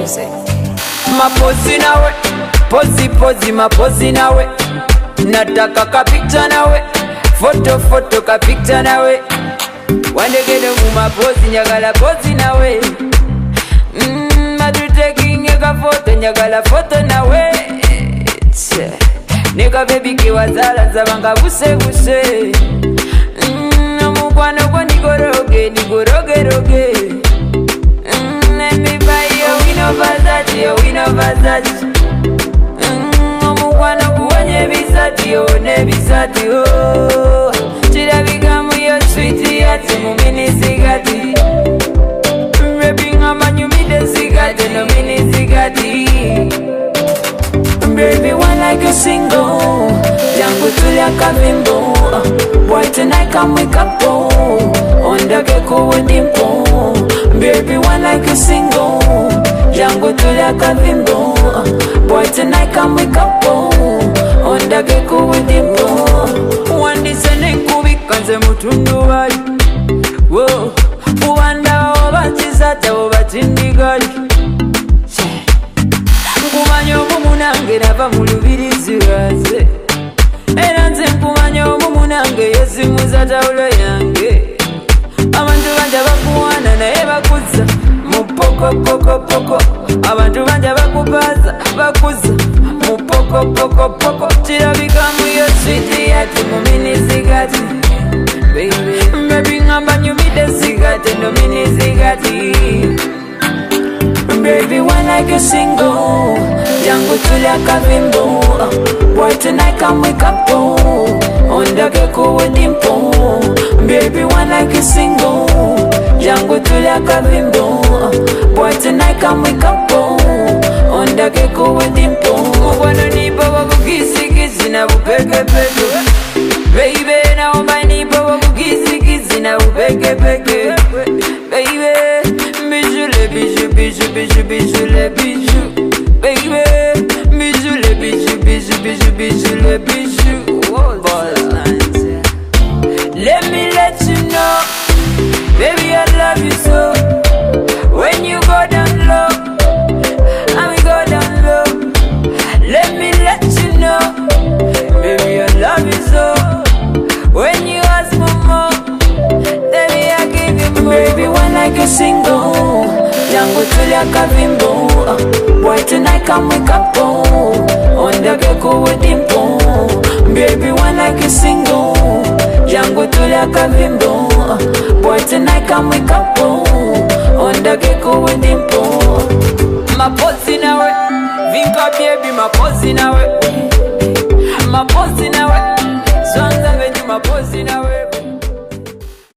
music. Mapozi nawe, pozi pozi mapozi nawe, nataka ka picture nawe, foto ka picture nawe, wandegede mu mapozi njagala pozi nawe, matutekinge ka foto njagala foto nawe, neka baby kiwazala zabanga buse buse, omukwano gwo nigoroge roge. Wino Versace omukwano kuwanye bisati nebisati kirabikamu yo sweet yati mumini zigati rapping amanyumide zigati no mini zigati baby one like a single jangu tulia kavimbo boy tonight come wake up ondage kuwedimpo baby one like a single jangu tulia kavimbo boy tonight come wake up ondage kuwedimpo wandisene nkubikanze mutundu wali wo uwanda obatizata obatindigali nkumanya omumunange nava mu lubirizi lwaze era nze nkumanya omumunange yezimuza tawulo yange abantu banja bakuwana naye bakuza mu poko abantu banja bakubaza bakuza mu poko kirabikamu yo switi yati mu mini zigati baby ngamba nyumide zigati no mini zigati baby one like a single jangu tulia kavimbo boy tonight come wake up ondage kuwedimpo baby one like a single jangu tulia kavimbo boy tonight come wake up ondage kuwedimpo mubwana nipo wakukizikizi na bupekepeke baby naomba nipo wakukizikizi na bupekepeke baby bijou les bijoux les bijoux baby bijou les bijoux les bijoux let me let you know baby I love you so when you go down low I will go down low let me let you know baby I love you so when you ask for more baby I give you more baby one like a single jangu tulia kavimbo boy tonight come wake up ondage kuwedimpo baby one like a single jangu tulia kavimbo boy tonight come wake up ondage kuwedimpo mapozi nawe vinka baby mapozi nawe